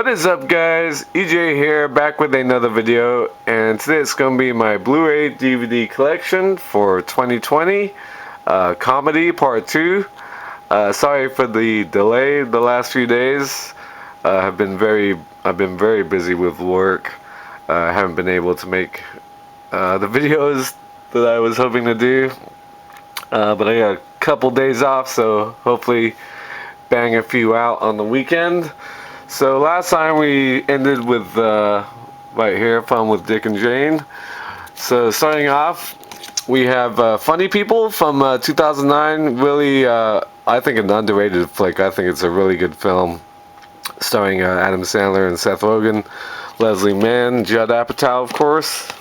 What is up, guys? EJ here, back with another video, and today it's going to be my Blu-ray DVD collection for 2020, comedy part 2. Sorry for the delay the last few days. I've been very busy with work. I haven't been able to make the videos that I was hoping to do, but I got a couple days off, so hopefully bang a few out on the weekend. So last time we ended with right here, Fun with Dick and Jane. So starting off, we have Funny People from 2009. Really, I think an underrated flick. I think it's a really good film, starring Adam Sandler and Seth Rogen, Leslie Mann, Judd Apatow, of course.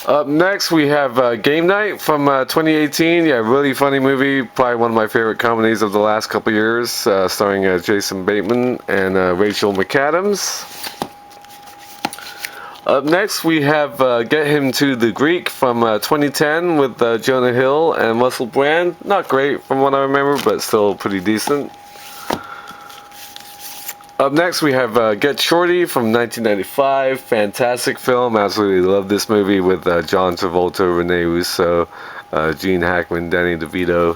Up next, we have Game Night from 2018. Yeah, really funny movie. Probably one of my favorite comedies of the last couple years, starring Jason Bateman and Rachel McAdams. Up next, we have Get Him to the Greek from 2010 with Jonah Hill and Russell Brand. Not great from what I remember, but still pretty decent. Up next, we have Get Shorty from 1995. Fantastic film. Absolutely love this movie with John Travolta, Rene Russo, Gene Hackman, Danny DeVito.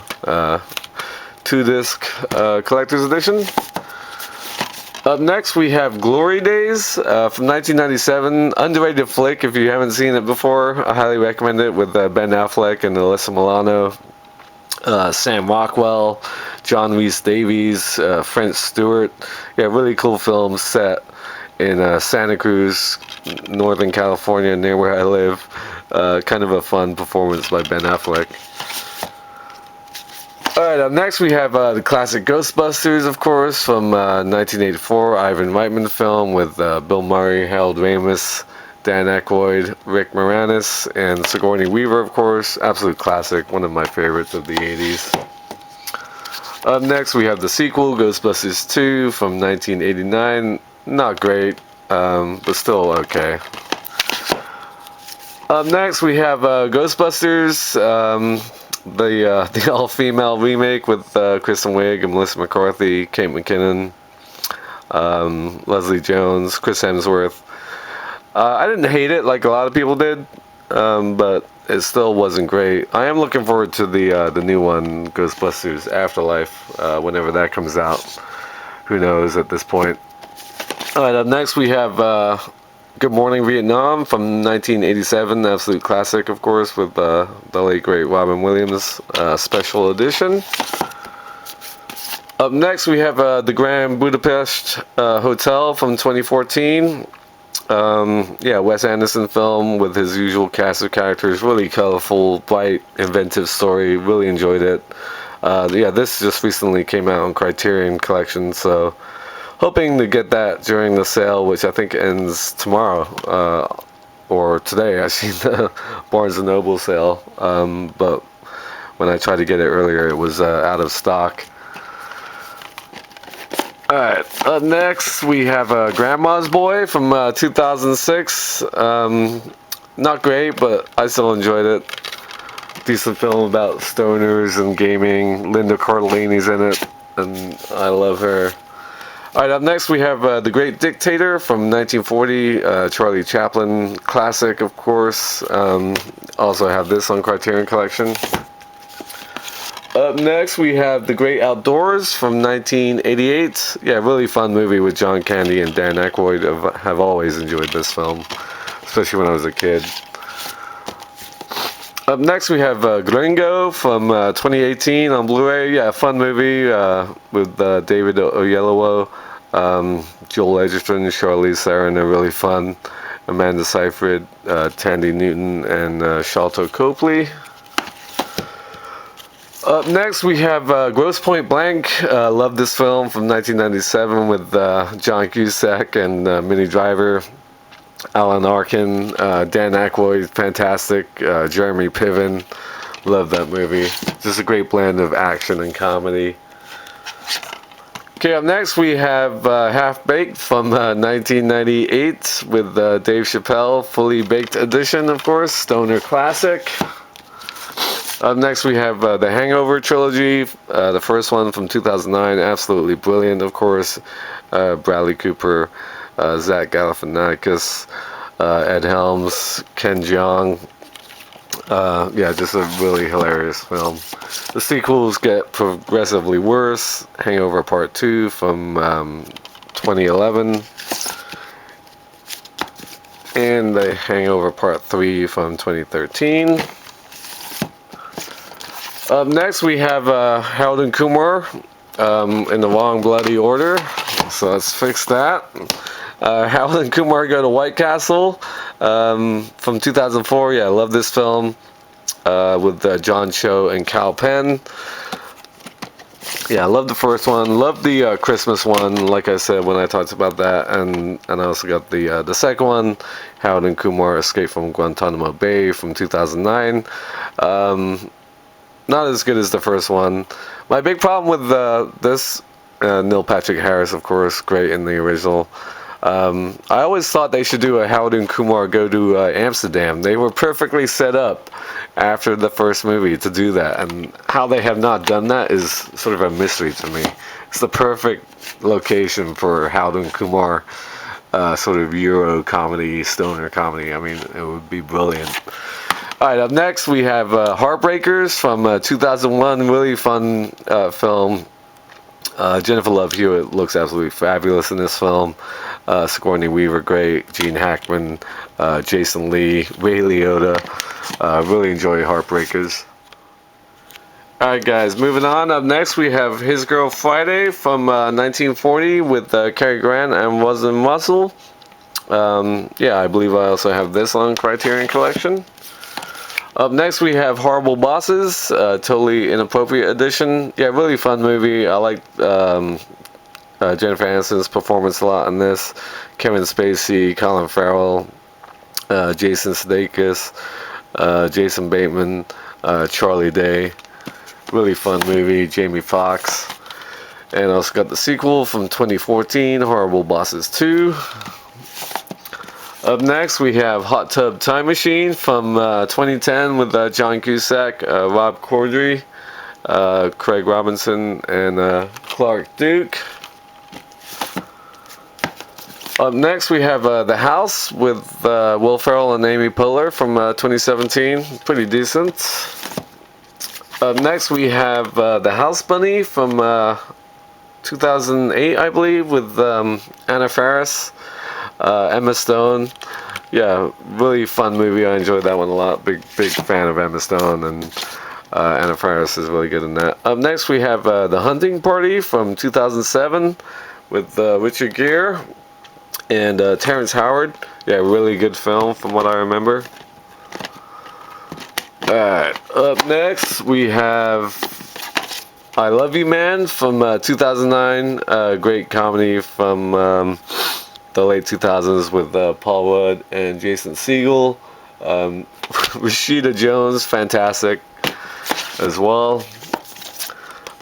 2-disc collector's edition. Up next, we have Glory Days from 1997. Underrated flick. If you haven't seen it before, I highly recommend it, with Ben Affleck and Alyssa Milano. Sam Rockwell, John Rhys Davies, French Stewart. Yeah, really cool film set in Santa Cruz, Northern California, near where I live. Kind of a fun performance by Ben Affleck. Alright, up next we have the classic Ghostbusters, of course, from 1984, Ivan Reitman film with Bill Murray, Harold Ramis, Dan Aykroyd, Rick Moranis, and Sigourney Weaver, of course. Absolute classic, one of my favorites of the 80s. Up next, we have the sequel, Ghostbusters 2 from 1989. Not great, but still okay. Up next, we have Ghostbusters, the all-female remake with Kristen Wiig and Melissa McCarthy, Kate McKinnon, Leslie Jones, Chris Hemsworth. I didn't hate it like a lot of people did, but it still wasn't great. I am looking forward to the new one, Ghostbusters Afterlife, whenever that comes out. Who knows at this point. Alright, up next we have Good Morning Vietnam from 1987, absolute classic, of course, with the late great Robin Williams, special edition. Up next we have the Grand Budapest Hotel from 2014. Yeah, Wes Anderson film with his usual cast of characters. Really colorful, bright, inventive story. Really enjoyed it. Yeah, this just recently came out on Criterion Collection, so hoping to get that during the sale, which I think ends tomorrow, or today, actually, the Barnes & Noble sale. But when I tried to get it earlier, it was out of stock. Alright, up next we have Grandma's Boy from 2006. Not great, but I still enjoyed it. Decent film about stoners and gaming. Linda Cardellini's in it, and I love her. Alright, up next we have The Great Dictator from 1940. Charlie Chaplin classic, of course. Also have this on Criterion Collection. Up next, we have The Great Outdoors from 1988. Yeah, really fun movie with John Candy and Dan Aykroyd. Have always enjoyed this film, especially when I was a kid. Up next, we have Gringo from 2018 on Blu-ray. Yeah, fun movie with David Oyelowo, Joel Edgerton, Charlize Theron. They're really fun. Amanda Seyfried, Tandy Newton, and Sharlto Copley. Up next, we have Grosse Pointe Blank. Love this film from 1997 with John Cusack and Minnie Driver, Alan Arkin, Dan Aykroyd, fantastic, Jeremy Piven. Love that movie. Just a great blend of action and comedy. Okay, up next we have Half Baked from 1998 with Dave Chappelle, fully baked edition, of course, stoner classic. Up next we have the Hangover Trilogy, the first one from 2009, absolutely brilliant, of course. Bradley Cooper, Zach Galifianakis, Ed Helms, Ken Jeong. Yeah, just a really hilarious film. The sequels get progressively worse. Hangover Part 2 from 2011. And The Hangover Part 3 from 2013. Up next we have Harold and Kumar in the wrong bloody order. So let's fix that. Harold and Kumar Go to White Castle from 2004. Yeah, I love this film with John Cho and Kal Penn. Yeah, I love the first one. Love the Christmas one, like I said when I talked about that, and I also got the second one, Harold and Kumar Escape from Guantanamo Bay from 2009. Not as good as the first one. My big problem with this, Neil Patrick Harris, of course, great in the original. I always thought they should do a Harold and Kumar Go to Amsterdam. They were perfectly set up after the first movie to do that, and how they have not done that is sort of a mystery to me. It's the perfect location for Harold and Kumar, sort of Euro comedy, stoner comedy. I mean, it would be brilliant. Alright, up next we have Heartbreakers from 2001, really fun film. Jennifer Love Hewitt looks absolutely fabulous in this film. Sigourney Weaver, great. Gene Hackman, Jason Lee, Ray Liotta. Really enjoy Heartbreakers. Alright guys, moving on. Up next we have His Girl Friday from 1940 with Cary Grant and Rosamund Russell. Yeah, I believe I also have this on Criterion Collection. Up next we have Horrible Bosses, totally inappropriate edition. Yeah, really fun movie. I like Jennifer Aniston's performance a lot in this. Kevin Spacey, Colin Farrell, Jason Sudeikis, Jason Bateman, Charlie Day. Really fun movie. Jamie Foxx. And also got the sequel from 2014, Horrible Bosses 2. Up next we have Hot Tub Time Machine from 2010 with John Cusack, Rob Corddry, Craig Robinson, and Clark Duke. Up next we have The House with Will Ferrell and Amy Poehler from 2017. Pretty decent. Up next we have The House Bunny from 2008, I believe, with Anna Faris, Emma Stone. Yeah, really fun movie. I enjoyed that one a lot. Big fan of Emma Stone, and Anna Faris is really good in that. Up next we have The Hunting Party from 2007 with Richard Gere and Terrence Howard. Yeah, really good film from what I remember. Alright, up next we have I Love You Man from 2009. Great comedy from the late 2000s with Paul Rudd and Jason Segel. Rashida Jones, fantastic as well.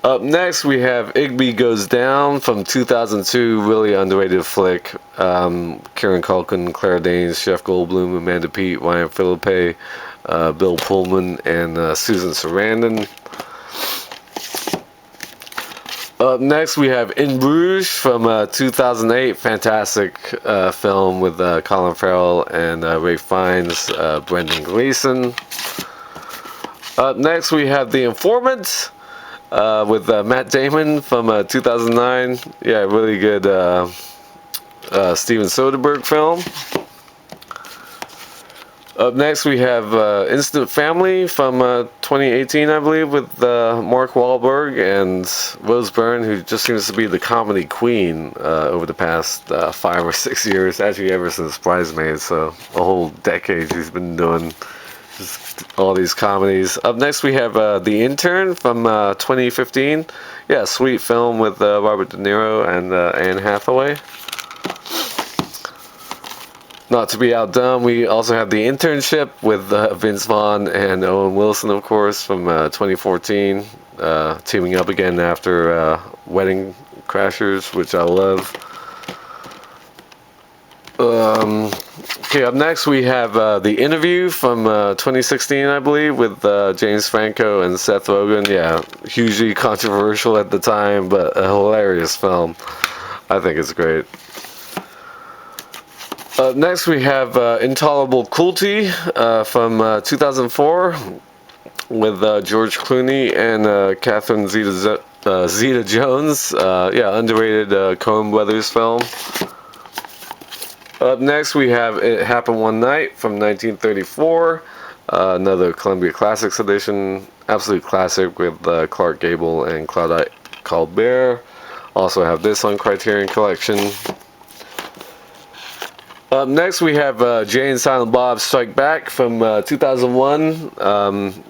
Up next we have Igby Goes Down from 2002, really underrated flick. Kieran Culkin, Claire Danes, Jeff Goldblum, Amanda Peet, Ryan Philippe, Bill Pullman, and Susan Sarandon. Up next we have In Bruges from 2008, fantastic film with Colin Farrell and Ralph Fiennes, Brendan Gleeson. Up next we have The Informant with Matt Damon from 2009. Yeah, really good Steven Soderbergh film. Up next we have Instant Family from 2018, I believe, with Mark Wahlberg and Rose Byrne, who just seems to be the comedy queen over the past 5 or 6 years, actually ever since Bridesmaids, so a whole decade she's been doing just all these comedies. Up next we have The Intern from 2015. Yeah, sweet film with Robert De Niro and Anne Hathaway. Not to be outdone, we also have The Internship with Vince Vaughn and Owen Wilson, of course, from 2014. Teaming up again after Wedding Crashers, which I love. Okay, up next we have The Interview from 2016, I believe, with James Franco and Seth Rogen. Yeah, hugely controversial at the time, but a hilarious film. I think it's great. Next we have Intolerable Cruelty from 2004 with George Clooney and Catherine Zeta-Jones. Yeah, underrated Coen Brothers film. Up next we have It Happened One Night from 1934. Another Columbia Classics edition. Absolute classic with Clark Gable and Claudette Colbert. Also have this on Criterion Collection. Up next we have Jay and Silent Bob Strike Back from 2001.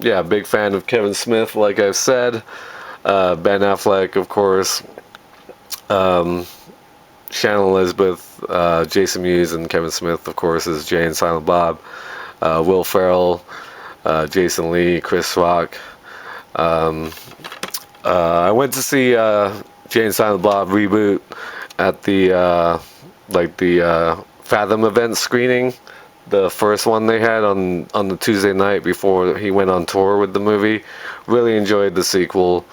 Yeah, big fan of Kevin Smith, like I've said. Ben Affleck, of course. Shannon Elizabeth, Jason Mewes, and Kevin Smith, of course, is Jay and Silent Bob. Will Ferrell, Jason Lee, Chris Rock. I went to see Jay and Silent Bob reboot at the Fathom event screening, the first one they had on the Tuesday night before he went on tour with the movie. Really enjoyed the sequel.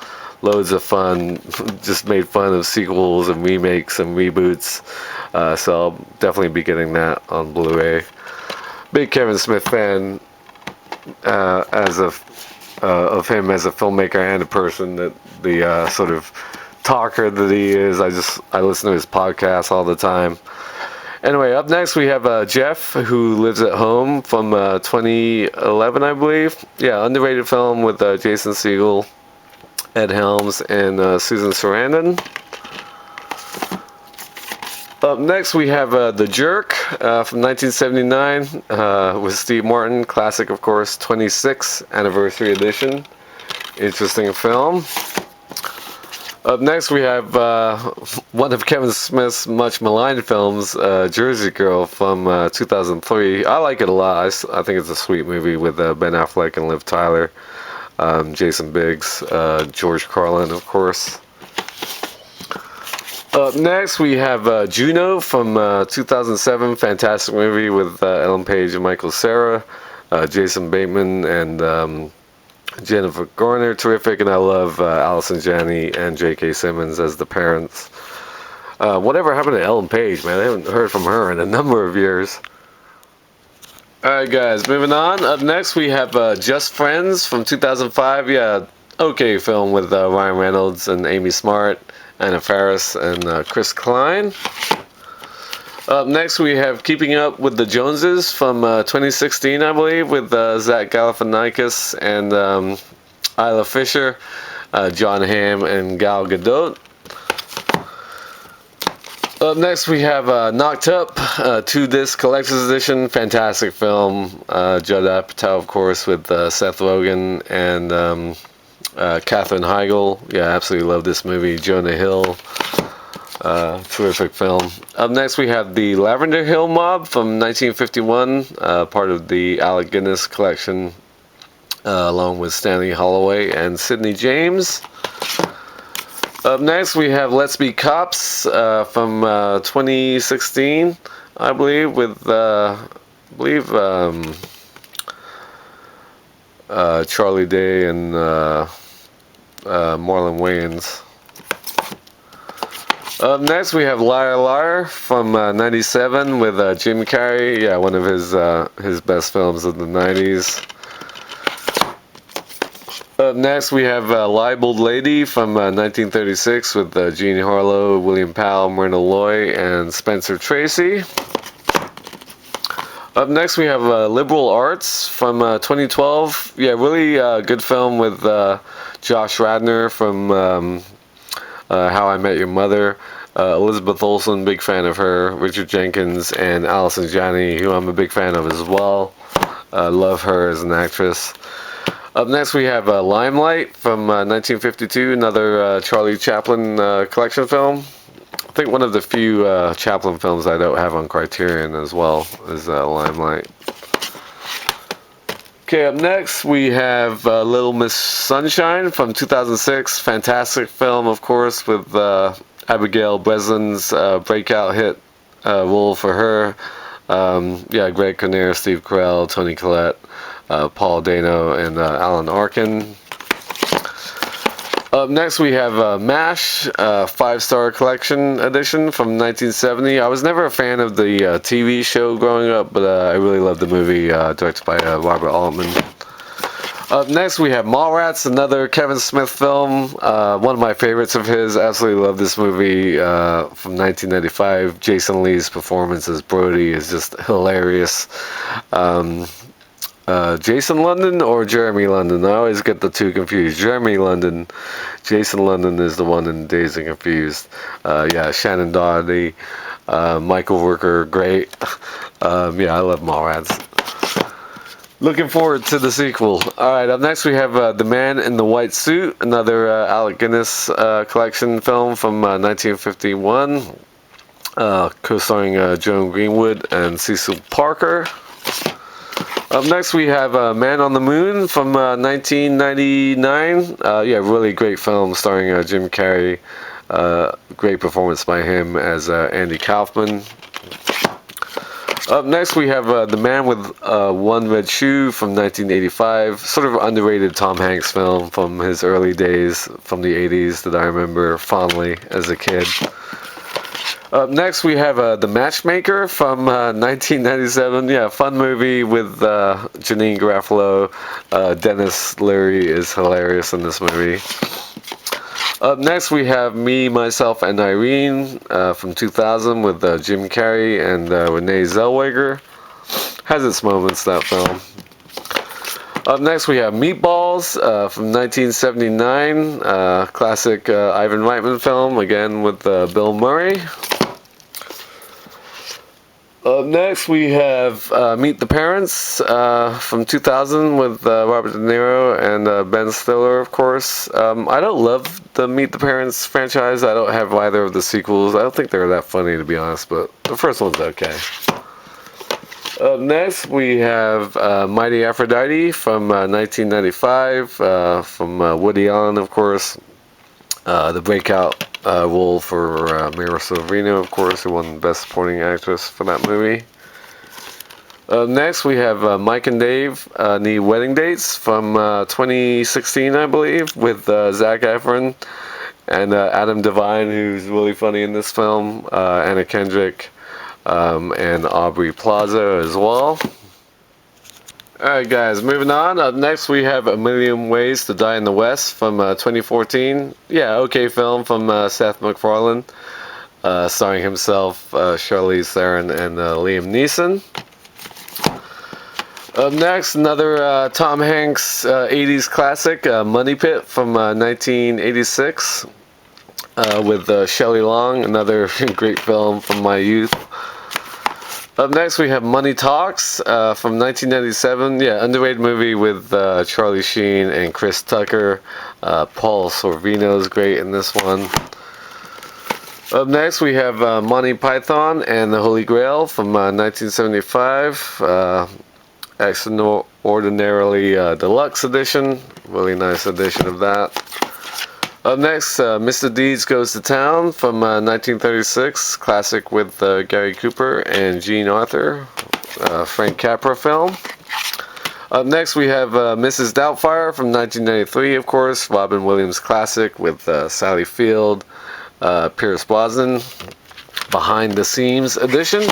Loads of fun. Just made fun of sequels and remakes and reboots. So I'll definitely be getting that on Blu-ray. Big Kevin Smith fan of him as a filmmaker and a person. That the sort of talker that he is. I listen to his podcast all the time. Anyway, up next we have Jeff, who lives at home from 2011, I believe. Yeah, underrated film with Jason Segel, Ed Helms, and Susan Sarandon. Up next we have The Jerk from 1979 with Steve Martin. Classic, of course, 26th anniversary edition. Interesting film. Up next we have one of Kevin Smith's much maligned films, Jersey Girl from 2003. I like it a lot. I think it's a sweet movie with Ben Affleck and Liv Tyler, Jason Biggs, George Carlin, of course. Up next we have Juno from 2007. Fantastic movie with Ellen Page and Michael Cera, Jason Bateman, and Jennifer Garner, terrific, and I love Allison Janney and J.K. Simmons as the parents. Whatever happened to Ellen Page, man? I haven't heard from her in a number of years. Alright guys, moving on. Up next we have Just Friends from 2005. Yeah, okay film with Ryan Reynolds and Amy Smart, Anna Faris, and Chris Klein. Up next we have Keeping Up with the Joneses from 2016, I believe, with Zach Galifianakis and Isla Fisher, John Hamm, and Gal Gadot. Up next we have Knocked Up, 2-disc collector's edition. Fantastic film. Judd Apatow, of course, with Seth Rogen and Katherine Heigl. Yeah, I absolutely love this movie. Jonah Hill. Terrific film. Up next we have The Lavender Hill Mob from 1951, part of the Alec Guinness collection, along with Stanley Holloway and Sidney James. Up next we have Let's Be Cops from 2016, I believe, with Charlie Day and Marlon Wayans. Up next we have Liar Liar from 97 with Jim Carrey. Yeah, one of his best films of the 90s. Up next we have Libeled Lady from 1936 with Jean Harlow, William Powell, Myrna Loy, and Spencer Tracy. Up next we have Liberal Arts from 2012. Yeah, really good film with Josh Radnor from How I Met Your Mother. Elizabeth Olsen, big fan of her. Richard Jenkins and Allison Janney, who I'm a big fan of as well. Love her as an actress. Up next we have Limelight from 1952, another Charlie Chaplin collection film. I think one of the few Chaplin films I don't have on Criterion as well is Limelight. Okay, up next we have Little Miss Sunshine from 2006. Fantastic film, of course, with Abigail Breslin's breakout hit role for her. Yeah, Greg Kinnear, Steve Carell, Toni Collette, Paul Dano, and Alan Arkin. Up Up next we have MASH, 5-star collection edition from 1970. I was never a fan of the TV show growing up, but I really loved the movie directed by Robert Altman. Up next we have Maul Ratz, another Kevin Smith film, one of my favorites of his. Absolutely love this movie from 1995. Jason Lee's performance as Brody is just hilarious. Jason London or Jeremy London? I always get the two confused. Jeremy London. Jason London is the one in Dazed and Confused. Yeah, Shannon Doherty, Michael Rooker, great. Yeah, I love Mallrats. Looking forward to the sequel. Alright, up next we have The Man in the White Suit, another Alec Guinness collection film from 1951, co-starring Joan Greenwood and Cecil Parker. Up next we have Man on the Moon from 1999. Yeah, really great film starring Jim Carrey. Great performance by him as Andy Kaufman. Up next we have The Man with One Red Shoe from 1985. Sort of underrated Tom Hanks film from his early days from the 80s that I remember fondly as a kid. Up next we have The Matchmaker from 1997. Yeah, fun movie with Janine Garofalo. Dennis Leary is hilarious in this movie. Up next we have Me, Myself and Irene from 2000 with Jim Carrey and Renee Zellweger. Has its moments, that film. Up next we have Meatballs from 1979. Classic Ivan Reitman film, again with Bill Murray. Up next we have Meet the Parents from 2000 with Robert De Niro and Ben Stiller, of course. I don't love the Meet the Parents franchise. I don't have either of the sequels. I don't think they're that funny, to be honest, but the first one's okay. Up next we have Mighty Aphrodite from 1995 from Woody Allen, of course. The breakout role for Mira Sorvino, of course, who won Best Supporting Actress for that movie. Next, we have Mike and Dave Need Wedding Dates from 2016, I believe, with Zac Efron and Adam Devine, who's really funny in this film, Anna Kendrick, and Aubrey Plaza as well. Alright guys, moving on. Up next we have A Million Ways to Die in the West from 2014. Yeah, okay film from Seth MacFarlane, starring himself, Charlize Theron, and Liam Neeson. Up next, another Tom Hanks 80s classic, Money Pit from 1986 with Shelley Long, another great film from my youth. Up next we have Money Talks from 1997. Yeah, underrated movie with Charlie Sheen and Chris Tucker. Paul Sorvino's great in this one. Up next we have Monty Python and the Holy Grail from 1975. Extraordinarily deluxe edition. Really nice edition of that. Up next, Mr. Deeds Goes to Town from 1936, classic with Gary Cooper and Jean Arthur, Frank Capra film. Up next we have Mrs. Doubtfire from 1993, of course, Robin Williams classic with Sally Field, Pierce Brosnan, Behind the Seams edition.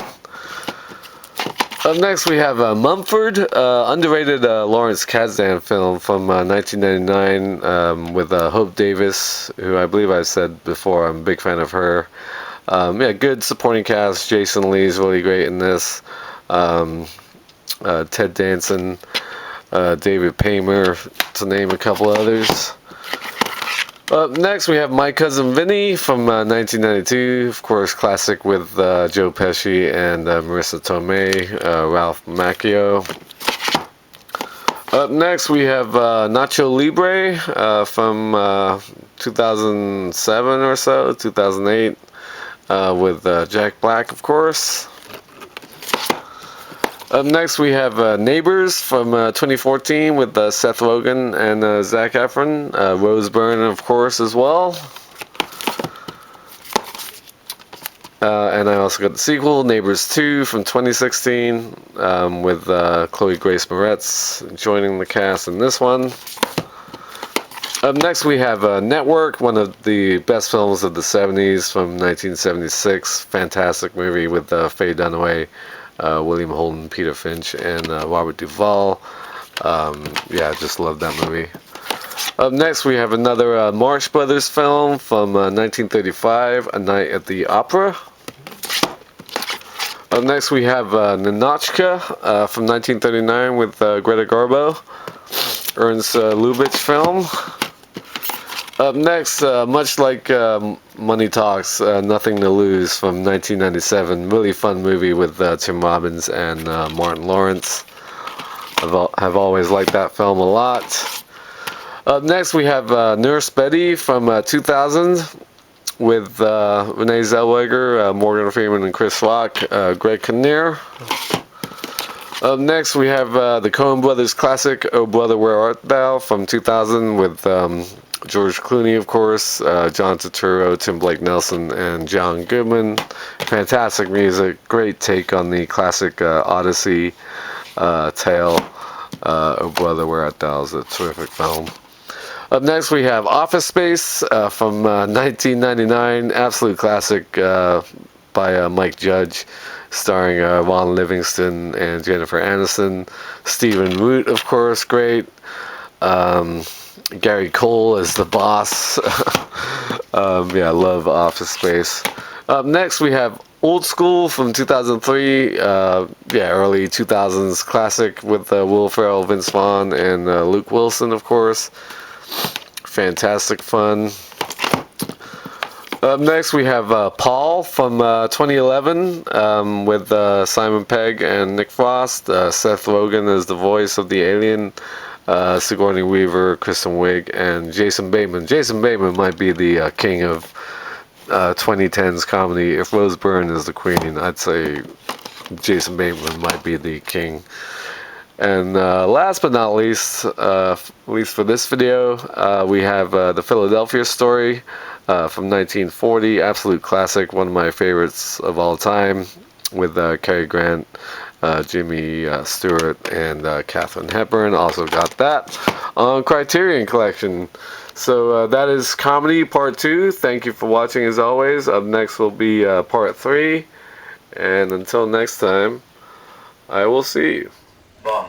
Up next we have Mumford, underrated Lawrence Kasdan film from 1999 with Hope Davis, who I believe I said before I'm a big fan of her. Yeah, good supporting cast. Jason Lee's really great in this. Ted Danson, David Paymer, to name a couple others. Up next we have My Cousin Vinny from 1992, of course, classic with Joe Pesci and Marissa Tomei, Ralph Macchio. Up next we have Nacho Libre from 2007 or so, 2008, with Jack Black, of course. Up next we have Neighbors from 2014 with Seth Rogen and Zac Efron. Rose Byrne, of course, as well. And I also got the sequel, Neighbors 2 from 2016 with Chloe Grace Moretz joining the cast in this one. Up next we have Network, one of the best films of the 70s from 1976. Fantastic movie with Faye Dunaway, William Holden, Peter Finch, and Robert Duvall. Yeah, just love that movie. Up next we have another Marx Brothers film from 1935, A Night at the Opera. Up next we have Nanotka from 1939 with Greta Garbo, Ernst Lubitsch film. Up next, much like Money Talks, Nothing to Lose from 1997. Really fun movie with Tim Robbins and Martin Lawrence. Have always liked that film a lot. Up next, we have Nurse Betty from 2000 with Renee Zellweger, Morgan Freeman, and Chris Rock, Greg Kinnear. Up next, we have the Coen Brothers classic, Oh Brother, Where Art Thou from 2000 with George Clooney, of course, John Turturro, Tim Blake Nelson, and John Goodman. Fantastic music, great take on the classic Odyssey tale. Oh Brother, Where Art Thou is a terrific film. Up next, we have Office Space from 1999, absolute classic by Mike Judge, starring Ron Livingston and Jennifer Aniston. Stephen Root, of course, great. Gary Cole as the boss. Yeah, I love Office Space. Up next, we have Old School from 2003. Yeah, early 2000s classic with Will Ferrell, Vince Vaughn, and Luke Wilson, of course. Fantastic fun. Up next, we have Paul from 2011 with Simon Pegg and Nick Frost. Seth Rogen as the voice of the alien. Sigourney Weaver, Kristen Wiig, and Jason Bateman. Jason Bateman might be the king of 2010s comedy. If Rose Byrne is the queen, I'd say Jason Bateman might be the king. And last but not least, at least for this video, we have The Philadelphia Story from 1940. Absolute classic, one of my favorites of all time, with Cary Grant, Jimmy Stewart, and Katharine Hepburn. Also got that on Criterion Collection. So that is Comedy Part 2. Thank you for watching as always. Up next will be Part 3. And until next time, I will see you. Bum.